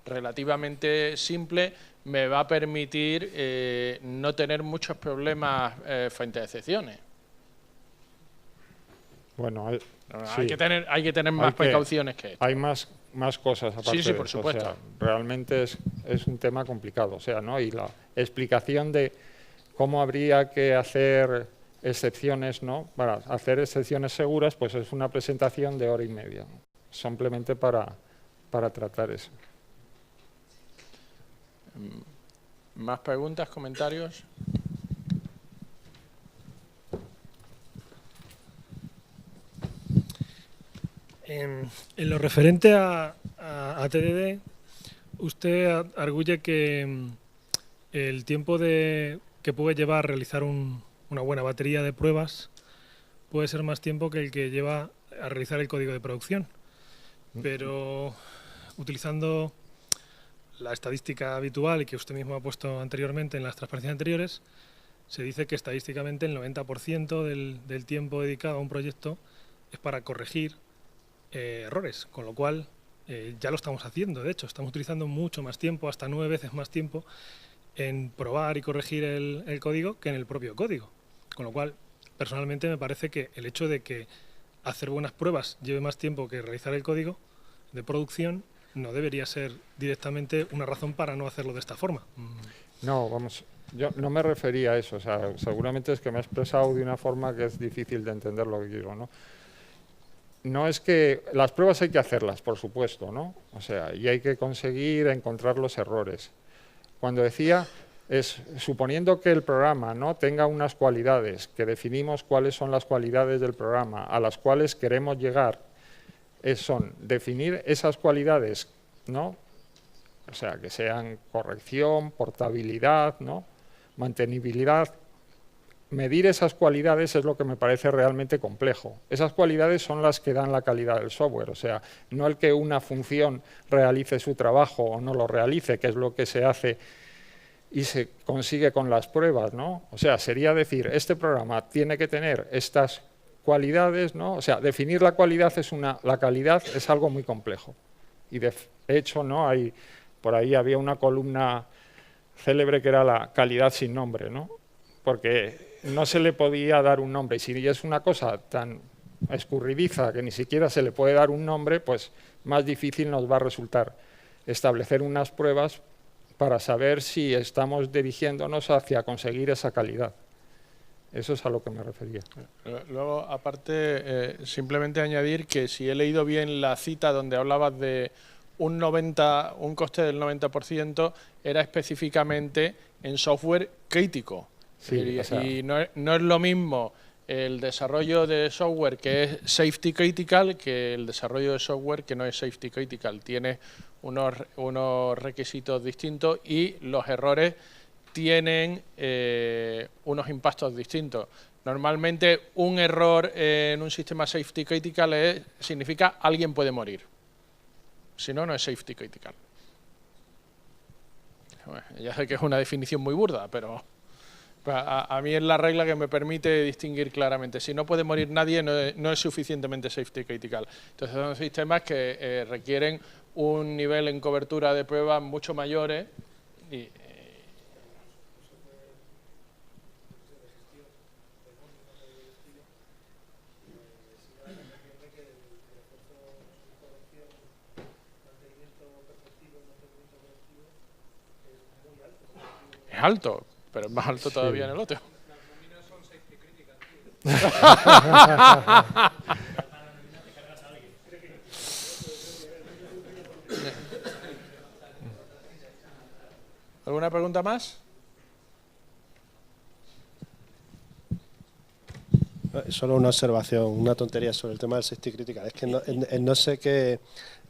relativamente simple, me va a permitir no tener muchos problemas frente a excepciones. Bueno, sí. hay que tener más precauciones que esto. Hay más cosas aparte sí, por de eso. supuesto. O sea, realmente es un tema complicado. O sea, ¿no? Y la explicación de cómo habría que hacer excepciones, ¿no? Para hacer excepciones seguras, pues es una presentación de 1 hora y media, ¿no? Simplemente para tratar eso. ¿Más preguntas, comentarios? En lo referente a TDD, usted arguye que el tiempo que puede llevar realizar una buena batería de pruebas puede ser más tiempo que el que lleva a realizar el código de producción. Pero utilizando la estadística habitual y que usted mismo ha puesto anteriormente en las transparencias anteriores, se dice que estadísticamente el 90% del tiempo dedicado a un proyecto es para corregir errores, con lo cual ya lo estamos haciendo. De hecho, estamos utilizando mucho más tiempo, hasta 9 veces más tiempo, en probar y corregir el código que en el propio código. Con lo cual, personalmente me parece que el hecho de que hacer buenas pruebas lleve más tiempo que realizar el código de producción no debería ser directamente una razón para no hacerlo de esta forma. No, vamos, yo no me refería a eso. O sea, seguramente es que me he expresado de una forma que es difícil de entender lo que quiero, ¿no? No es que las pruebas hay que hacerlas, por supuesto, ¿no? O sea, y hay que conseguir encontrar los errores. Cuando decía, es suponiendo que el programa, ¿no?, tenga unas cualidades, que definimos cuáles son las cualidades del programa a las cuales queremos llegar, son definir esas cualidades, ¿no? O sea, que sean corrección, portabilidad, ¿no?, mantenibilidad. Medir esas cualidades es lo que me parece realmente complejo. Esas cualidades son las que dan la calidad del software, o sea, no el que una función realice su trabajo o no lo realice, que es lo que se hace y se consigue con las pruebas, ¿no? O sea, sería decir, este programa tiene que tener estas cualidades, ¿no? O sea, definir la cualidad la calidad es algo muy complejo. Y de hecho, ¿no?, por ahí había una columna célebre que era la calidad sin nombre, ¿no? Porque no se le podía dar un nombre. Y si es una cosa tan escurridiza que ni siquiera se le puede dar un nombre, pues más difícil nos va a resultar establecer unas pruebas para saber si estamos dirigiéndonos hacia conseguir esa calidad. Eso es a lo que me refería. Luego, aparte, simplemente añadir que si he leído bien la cita donde hablabas de un coste del 90%, era específicamente en software crítico. Sí, o sea, y no es lo mismo el desarrollo de software que es safety critical que el desarrollo de software que no es safety critical. Tiene unos requisitos distintos y los errores tienen unos impactos distintos. Normalmente un error en un sistema safety critical significa alguien puede morir. Si no, no es safety critical. Bueno, ya sé que es una definición muy burda, pero a mí es la regla que me permite distinguir claramente. Si no puede morir nadie, no es suficientemente safety critical. Entonces son sistemas que requieren un nivel en cobertura de pruebas mucho mayores y, es alto, pero es más alto todavía en el otro. ¿Alguna pregunta más? Solo una observación, una tontería sobre el tema del safety critical. Es que en no sé qué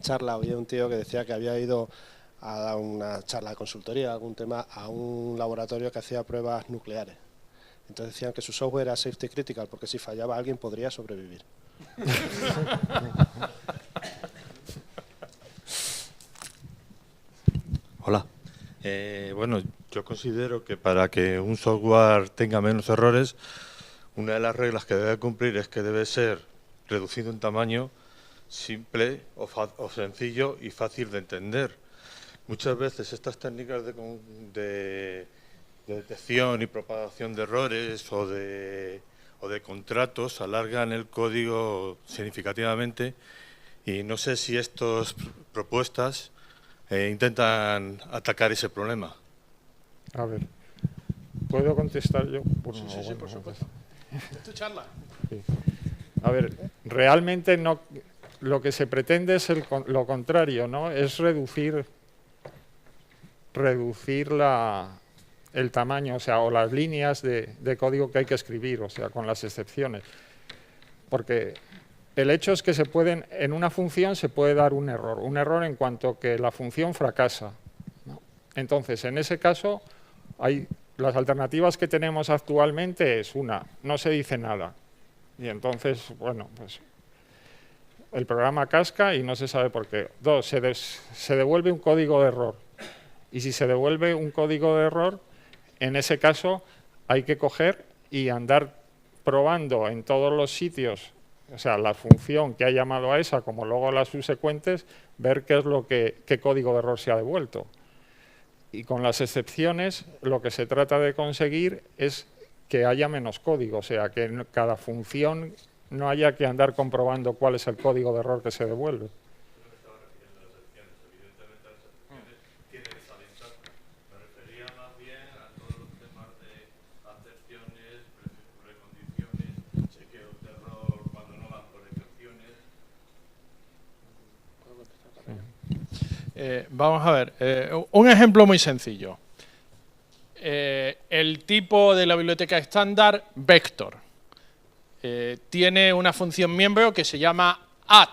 charla había un tío que decía que había ido a dar una charla de consultoría, algún tema, a un laboratorio que hacía pruebas nucleares. Entonces decían que su software era safety critical porque si fallaba alguien podría sobrevivir. Hola. Bueno, yo considero que para que un software tenga menos errores, una de las reglas que debe cumplir es que debe ser reducido en tamaño, simple o sencillo y fácil de entender. Muchas veces estas técnicas de detección y propagación de errores o de contratos alargan el código significativamente y no sé si estas propuestas intentan atacar ese problema. A ver, ¿puedo contestar yo? Sí, por supuesto. Es tu charla. Sí. A ver, realmente no, lo que se pretende es lo contrario, ¿no? Es reducir el tamaño, o sea, o las líneas de código que hay que escribir, o sea, con las excepciones. Porque el hecho es que en una función se puede dar un error en cuanto que la función fracasa, ¿no? Entonces, en ese caso, las alternativas que tenemos actualmente es una, no se dice nada. Y entonces, bueno, pues el programa casca y no se sabe por qué. Dos, se devuelve un código de error. Y si se devuelve un código de error, en ese caso hay que coger y andar probando en todos los sitios, o sea, la función que ha llamado a esa, como luego las subsecuentes, ver qué código de error se ha devuelto. Y con las excepciones, lo que se trata de conseguir es que haya menos código, o sea, que en cada función no haya que andar comprobando cuál es el código de error que se devuelve. Vamos a ver, un ejemplo muy sencillo. El tipo de la biblioteca estándar, vector, tiene una función miembro que se llama add.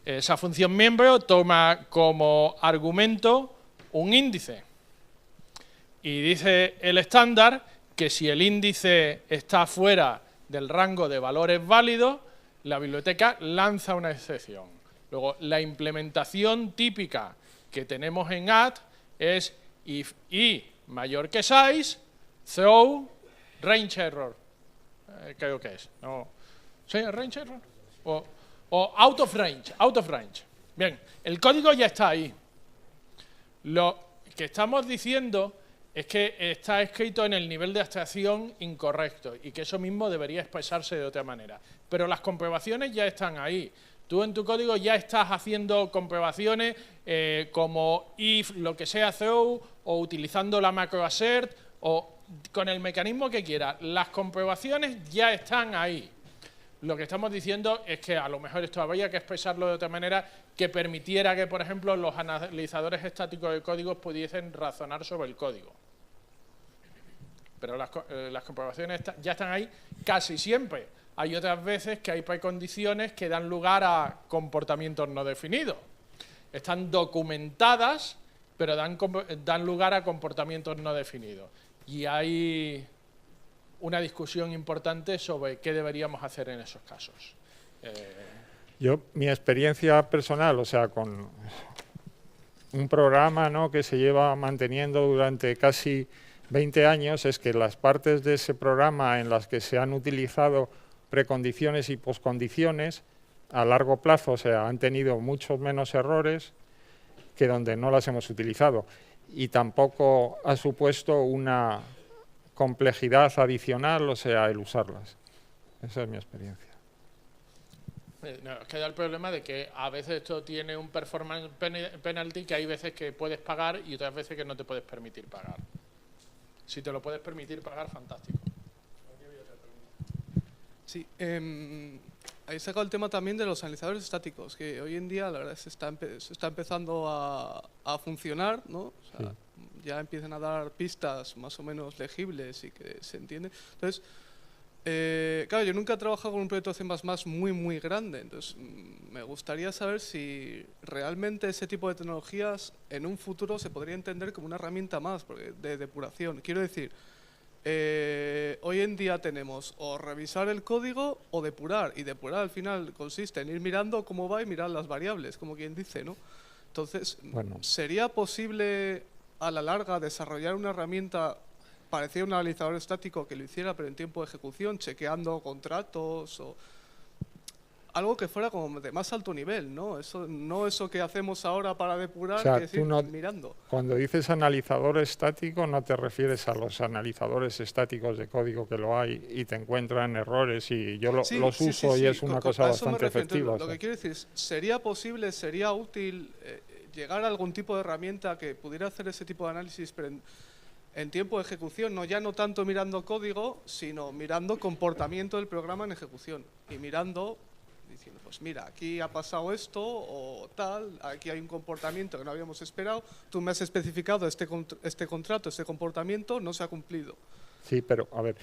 Esa función miembro toma como argumento un índice. Y dice el estándar que si el índice está fuera del rango de valores válidos, la biblioteca lanza una excepción. Luego, la implementación típica que tenemos en add es if i mayor que size, throw range error. Creo que es. ¿No? ¿Sí? ¿Range error? O out of range. Out of range. Bien, el código ya está ahí. Lo que estamos diciendo es que está escrito en el nivel de abstracción incorrecto y que eso mismo debería expresarse de otra manera. Pero las comprobaciones ya están ahí. Tú en tu código ya estás haciendo comprobaciones como if, lo que sea throw, o utilizando la macro assert, o con el mecanismo que quieras. Las comprobaciones ya están ahí. Lo que estamos diciendo es que a lo mejor esto habría que expresarlo de otra manera que permitiera que, por ejemplo, los analizadores estáticos de códigos pudiesen razonar sobre el código. Pero las comprobaciones ya están ahí casi siempre. Hay otras veces que hay precondiciones que dan lugar a comportamientos no definidos. Están documentadas, pero dan lugar a comportamientos no definidos. Y hay una discusión importante sobre qué deberíamos hacer en esos casos. Mi experiencia personal, o sea, con un programa, ¿no?, que se lleva manteniendo durante casi 20 años, es que las partes de ese programa en las que se han utilizado precondiciones y poscondiciones a largo plazo, o sea, han tenido muchos menos errores que donde no las hemos utilizado, y tampoco ha supuesto una complejidad adicional, o sea, el usarlas. Esa es mi experiencia. No, es que da el problema de que a veces esto tiene un performance penalty, que hay veces que puedes pagar y otras veces que no te puedes permitir pagar. Si te lo puedes permitir pagar, fantástico. Sí, ahí saca el tema también de los analizadores estáticos, que hoy en día la verdad se está empezando a funcionar, ¿no? O sea, Sí. Ya empiezan a dar pistas más o menos legibles y que se entiende. Entonces, claro, yo nunca he trabajado con un proyecto C++ muy grande, entonces me gustaría saber si realmente ese tipo de tecnologías en un futuro se podría entender como una herramienta más de depuración. Quiero decir, hoy en día tenemos o revisar el código o depurar, y depurar al final consiste en ir mirando cómo va y mirar las variables, como quien dice, ¿no? Entonces, Bueno. ¿sería posible a la larga desarrollar una herramienta parecida a un analizador estático que lo hiciera pero en tiempo de ejecución, chequeando contratos o algo que fuera como de más alto nivel, ¿no? Eso que hacemos ahora para depurar, O sea, que decir, tú no- mirando. Cuando dices analizador estático, no te refieres a los analizadores estáticos de código que lo hay y te encuentran errores, y yo los uso y es una cosa a eso me bastante refiero. efectiva. Lo que quiero decir es, ¿sería posible, sería útil llegar a algún tipo de herramienta que pudiera hacer ese tipo de análisis pero en tiempo de ejecución, no tanto mirando código, sino mirando comportamiento del programa en ejecución y mirando, diciendo, pues mira, aquí ha pasado esto o tal, aquí hay un comportamiento que no habíamos esperado, tú me has especificado este contrato, este comportamiento no se ha cumplido. Sí, pero a ver,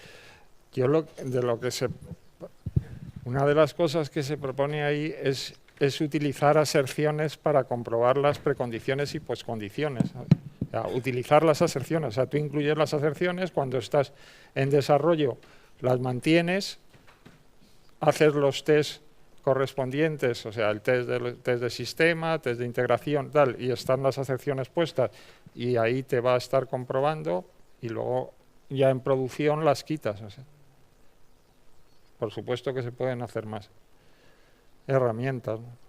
una de las cosas que se propone ahí es utilizar aserciones para comprobar las precondiciones y poscondiciones. O sea, utilizar las aserciones, o sea, tú incluyes las aserciones, cuando estás en desarrollo las mantienes, haces los test correspondientes, o sea, el test de sistema, test de integración, tal, y están las aserciones puestas, y ahí te va a estar comprobando, y luego ya en producción las quitas. O sea. Por supuesto que se pueden hacer más herramientas, ¿no?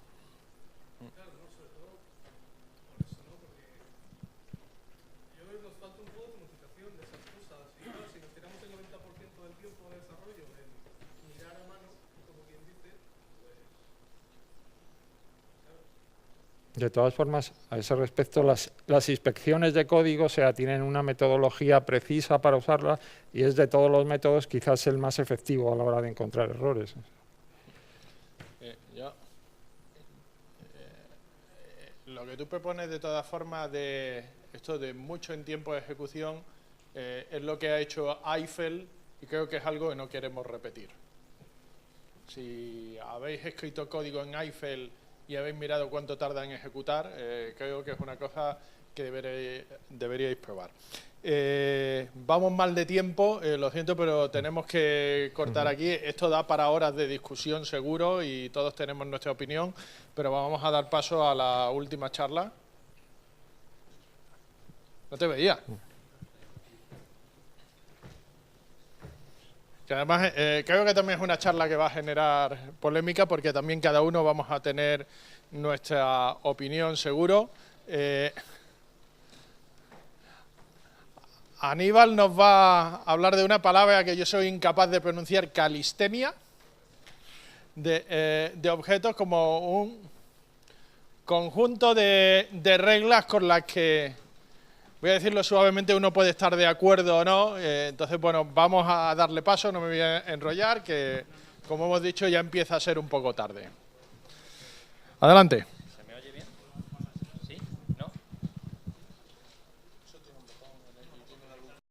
De todas formas, a ese respecto, las inspecciones de código, o sea, tienen una metodología precisa para usarla, y es de todos los métodos quizás el más efectivo a la hora de encontrar errores. Lo que tú propones de todas formas de esto de mucho en tiempo de ejecución es lo que ha hecho Eiffel, y creo que es algo que no queremos repetir. Si habéis escrito código en Eiffel y habéis mirado cuánto tarda en ejecutar, creo que es una cosa que deberíais probar. Vamos mal de tiempo, lo siento, pero tenemos que cortar aquí. Esto da para horas de discusión seguro y todos tenemos nuestra opinión, pero vamos a dar paso a la última charla. No te veía. Que además creo que también es una charla que va a generar polémica, porque también cada uno vamos a tener nuestra opinión seguro. Aníbal nos va a hablar de una palabra que yo soy incapaz de pronunciar, calistenia, de objetos como un conjunto de reglas con las que, voy a decirlo suavemente, uno puede estar de acuerdo o no. Entonces, bueno, vamos a darle paso, no me voy a enrollar, que como hemos dicho ya empieza a ser un poco tarde. Adelante.